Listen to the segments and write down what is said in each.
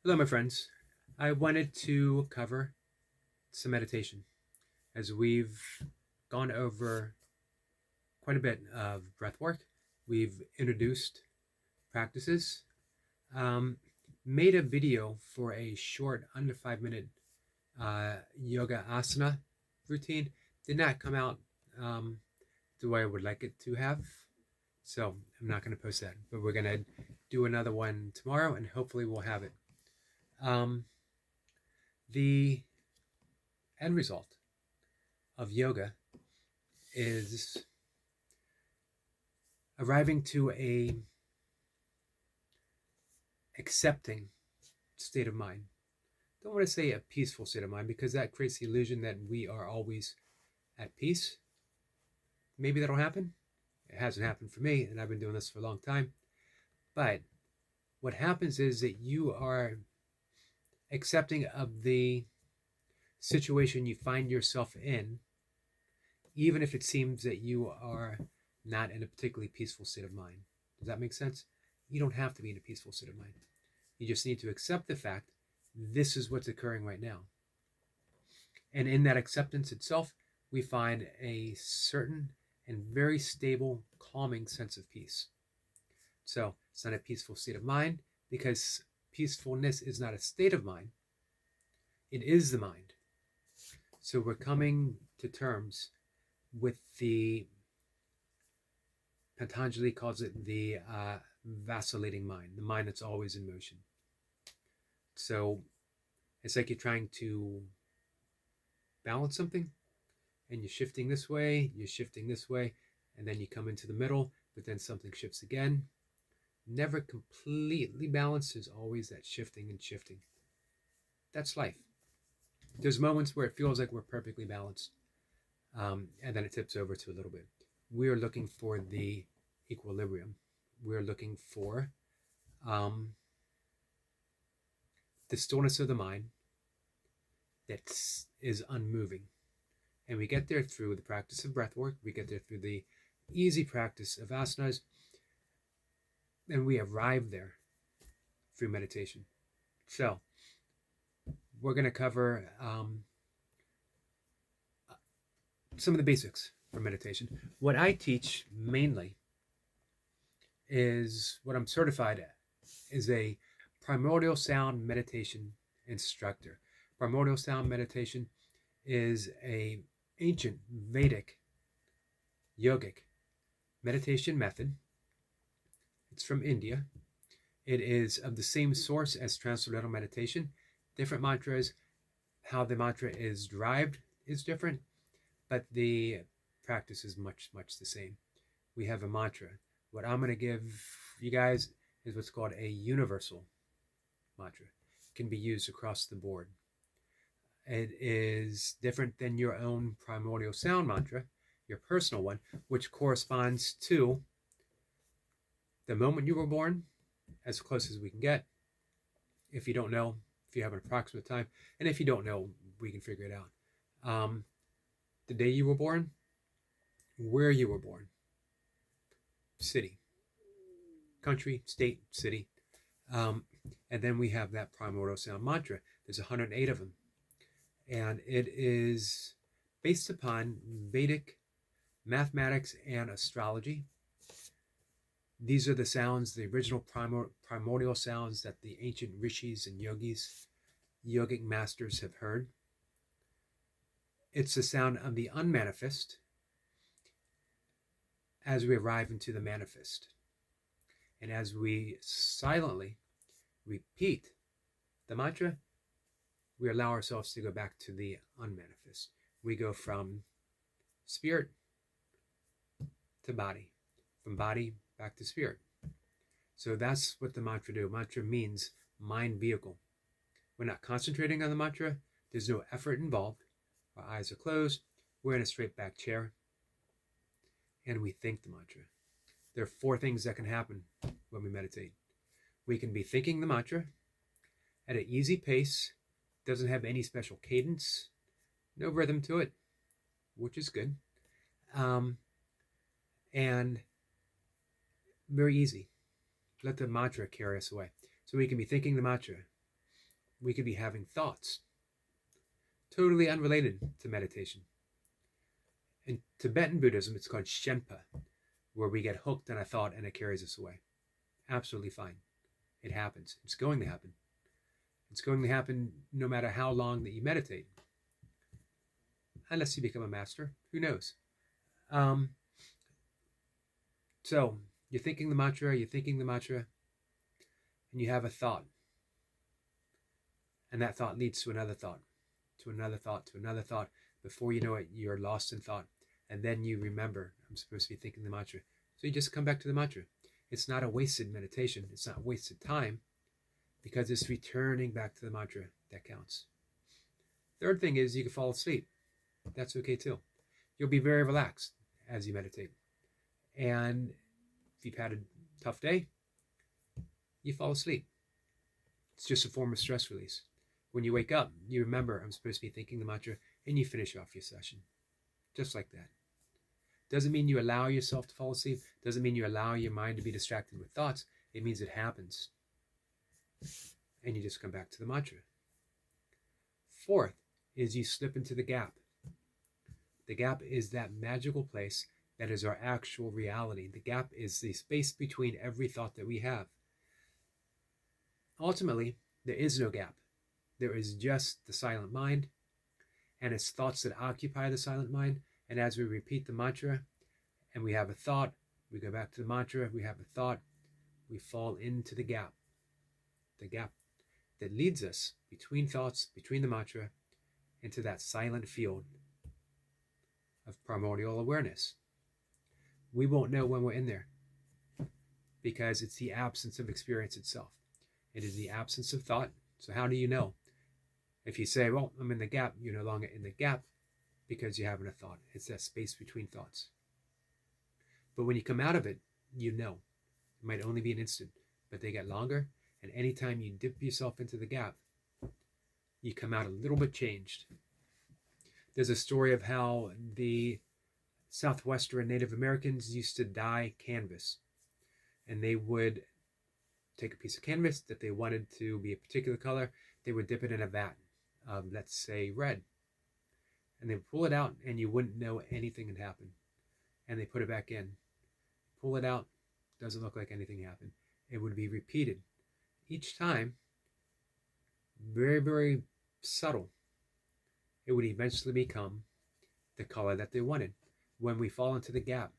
Hello, my friends. I wanted to cover some meditation as we've gone over quite a bit of breath work. We've introduced practices, um, made a video for a short, under 5 minute yoga asana routine. Did not come out um, the way I would like it to have. So I'm not going to post that, but we're going to do another one tomorrow and hopefully we'll have it. Um, the end result of yoga is arriving to a accepting state of mind. Don't want to say a peaceful state of mind because that creates the illusion that we are always at peace. Maybe that'll happen. It hasn't happened for me, and I've been doing this for a long time. But what happens is that you are accepting of the situation you find yourself in, even if it seems that you are not in a particularly peaceful state of mind. Does that make sense? You don't have to be in a peaceful state of mind. You just need to accept the fact this is what's occurring right now. And in that acceptance itself, we find a certain and very stable, calming sense of peace. So it's not a peaceful state of mind because peacefulness is not a state of mind, it is the mind. So we're coming to terms with the Patanjali calls it the vacillating mind, the mind that's always in motion. So it's like you're trying to balance something and you're shifting this way, and then you come into the middle, but then something shifts again. Never completely balanced. There's always that shifting and shifting. That's life. There's moments where it feels like we're perfectly balanced, and then it tips over to a little bit. We're looking for the equilibrium. We're looking for the stillness of the mind that is unmoving. And we get there through the practice of breath work. We get there through the easy practice of asanas. And we arrive there through meditation. So we're going to cover some of the basics for meditation. What I teach mainly is what I'm certified at is a primordial sound meditation instructor. Primordial sound meditation is a ancient Vedic yogic meditation method. It's from India. It is of the same source as transcendental meditation. Different mantras, how the mantra is derived is different, but the practice is much the same. We have a mantra. What I'm going to give you guys is what's called a universal mantra. It can be used across the board. It is different than your own primordial sound mantra, your personal one, which corresponds to the moment you were born, as close as we can get. If you don't know, if you have an approximate time, and if you don't know, we can figure it out. The day you were born, where you were born, city, country, state, city. And then we have that primordial sound mantra. There's 108 of them. And it is based upon Vedic mathematics and astrology. These are the sounds, the original primordial sounds that the ancient rishis and yogis, yogic masters have heard. It's the sound of the unmanifest as we arrive into the manifest. And as we silently repeat the mantra, we allow ourselves to go back to the unmanifest. We go from spirit to body, from body back to spirit. So that's what the mantra do. Mantra means mind vehicle. We're not concentrating on the mantra. There's no effort involved. Our eyes are closed. We're in a straight back chair. And we think the mantra. There are 4 things that can happen when we meditate. We can be thinking the mantra at an easy pace. Doesn't have any special cadence. No rhythm to it, which is good. And very easy. Let the mantra carry us away. So we can be thinking the mantra. We could be having thoughts totally unrelated to meditation. In Tibetan Buddhism, it's called Shenpa, where we get hooked on a thought and it carries us away. Absolutely fine. It happens. It's going to happen. It's going to happen no matter how long that you meditate. Unless you become a master. Who knows? So you're thinking the mantra, and you have a thought. And that thought leads to another thought, to another thought, to another thought. Before you know it, you're lost in thought. And then you remember, I'm supposed to be thinking the mantra. So you just come back to the mantra. It's not a wasted meditation. It's not wasted time, because it's returning back to the mantra that counts. Third thing is you can fall asleep. That's okay too. You'll be very relaxed as you meditate. And if you've had a tough day, you fall asleep. It's just a form of stress release. When you wake up, you remember, I'm supposed to be thinking the mantra, and you finish off your session. Just like that. Doesn't mean you allow yourself to fall asleep. Doesn't mean you allow your mind to be distracted with thoughts. It means it happens. And you just come back to the mantra. Fourth is you slip into the gap. The gap is that magical place that is our actual reality. The gap is the space between every thought that we have. Ultimately, there is no gap. There is just the silent mind and its thoughts that occupy the silent mind. And as we repeat the mantra and we have a thought, we go back to the mantra, we have a thought, we fall into the gap that leads us between thoughts, between the mantra, into that silent field of primordial awareness. We won't know when we're in there because it's the absence of experience itself. It is the absence of thought. So how do you know? If you say, well, I'm in the gap, you're no longer in the gap because you haven't a thought. It's that space between thoughts. But when you come out of it, you know. It might only be an instant, but they get longer. And anytime you dip yourself into the gap, you come out a little bit changed. There's a story of how the Southwestern Native Americans used to dye canvas. And they would take a piece of canvas that they wanted to be a particular color. They would dip it in a vat of, let's say, red. And they would pull it out and you wouldn't know anything had happened. And they put it back in. Pull it out, doesn't look like anything happened. It would be repeated. Each time, very, very subtle, it would eventually become the color that they wanted. When we fall into the gap,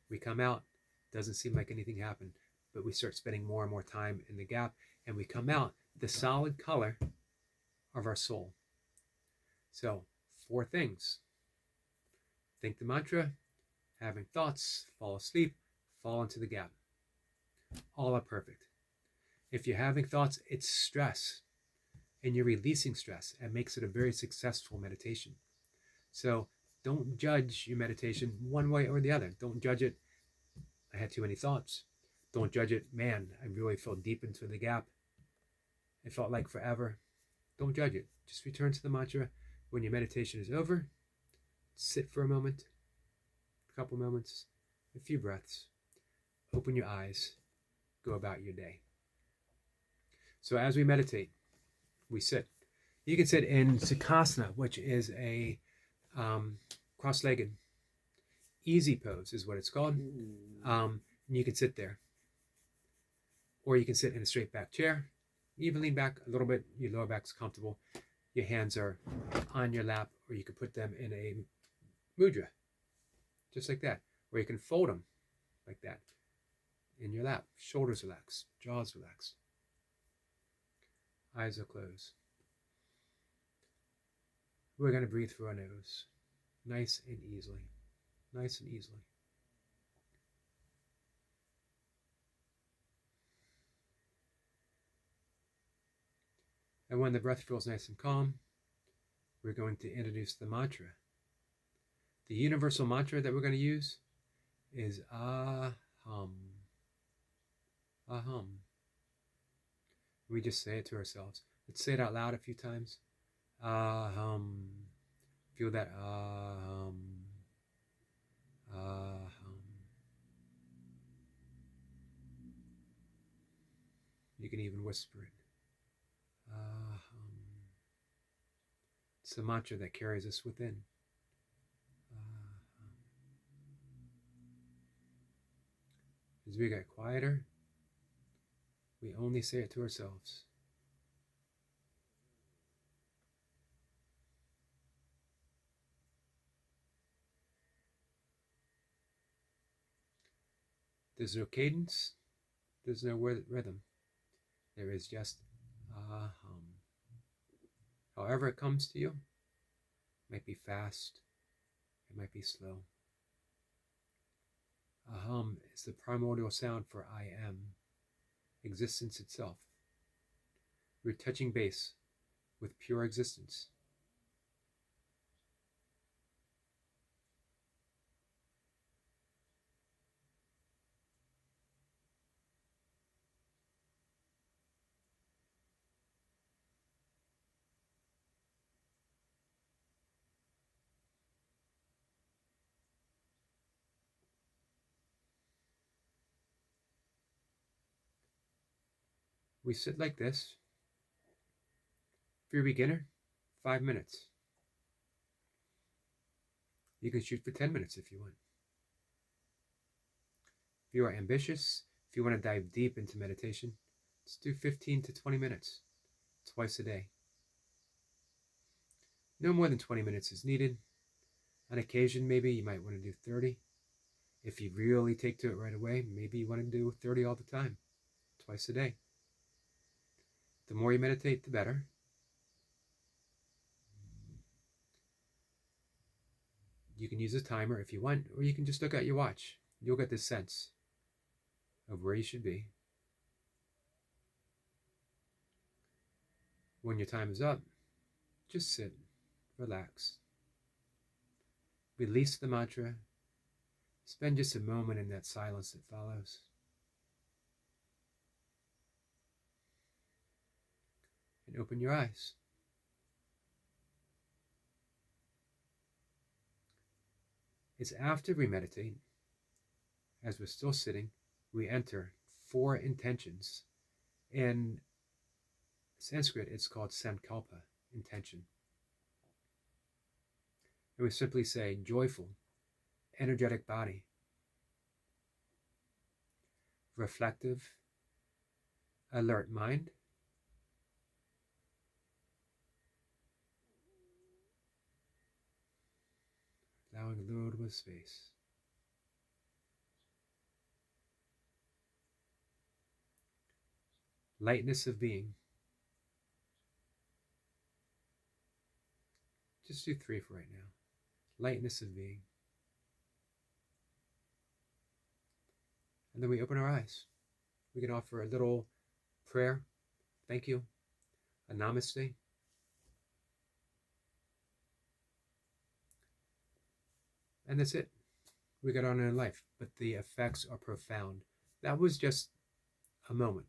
we come out, doesn't seem like anything happened, but we start spending more and more time in the gap, and we come out the solid color of our soul. So, 4 things. Think the mantra, having thoughts, fall asleep, fall into the gap. All are perfect. If you're having thoughts, it's stress, and you're releasing stress. It makes it a very successful meditation. So don't judge your meditation one way or the other. Don't judge it, I had too many thoughts. Don't judge it, man, I really fell deep into the gap. It felt like forever. Don't judge it. Just return to the mantra. When your meditation is over, sit for a moment, a couple moments, a few breaths, open your eyes, go about your day. So as we meditate, we sit. You can sit in Sukhasana, which is a cross-legged, easy pose is what it's called. And you can sit there. Or you can sit in a straight back chair. Even lean back a little bit, your lower back's comfortable. Your hands are on your lap, or you can put them in a mudra, just like that. Or you can fold them like that in your lap. Shoulders relax, jaws relax. Eyes are closed. We're going to breathe through our nose, nice and easily, nice and easily. And when the breath feels nice and calm, we're going to introduce the mantra. The universal mantra that we're going to use is Aham. Aham. We just say it to ourselves. Let's say it out loud a few times. Aham. Feel that aham. Aham. You can even whisper it. Aham. It's the mantra that carries us within. As we get quieter, we only say it to ourselves. There's no cadence, there's no rhythm. There is just a hum. However it comes to you, it might be fast, it might be slow. A hum is the primordial sound for I am, existence itself. We're touching base with pure existence. We sit like this. If you're a beginner, 5 minutes. You can shoot for 10 minutes if you want. If you are ambitious, if you want to dive deep into meditation, let's do 15 to 20 minutes, twice a day. No more than 20 minutes is needed. On occasion, maybe you might want to do 30. If you really take to it right away, maybe you want to do 30 all the time, twice a day. The more you meditate, the better. You can use a timer if you want, or you can just look at your watch. You'll get this sense of where you should be. When your time is up, just sit, relax. Release the mantra. Spend just a moment in that silence that follows. And open your eyes. It's after we meditate, as we're still sitting, we enter 4 intentions. In Sanskrit, it's called sankalpa, intention. And we simply say joyful, energetic body, reflective, alert mind, allowing a little bit of space. Lightness of being. Just do 3 for right now. Lightness of being. And then we open our eyes. We can offer a little prayer. Thank you. A namaste. And that's it. We got on in life, but the effects are profound. That was just a moment.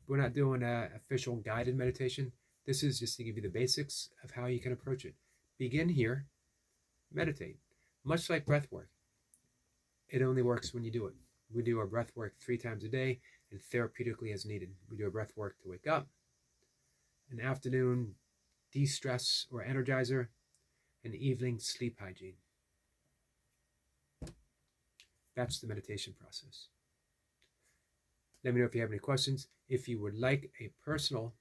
We're not doing an official guided meditation. This is just to give you the basics of how you can approach it. Begin here, meditate. Much like breath work, it only works when you do it. We do our breath work 3 times a day and therapeutically as needed. We do our breath work to wake up, an afternoon de-stress or energizer, an evening sleep hygiene. That's the meditation process. Let me know if you have any questions. If you would like a personal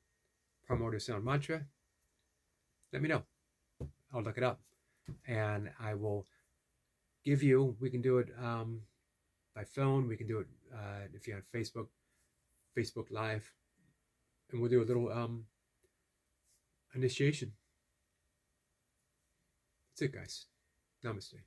primordial sound mantra, let me know. I'll look it up and I will give you, we can do it by phone, we can do it if you're on Facebook Live, and we'll do a little initiation. That's it, guys. Namaste.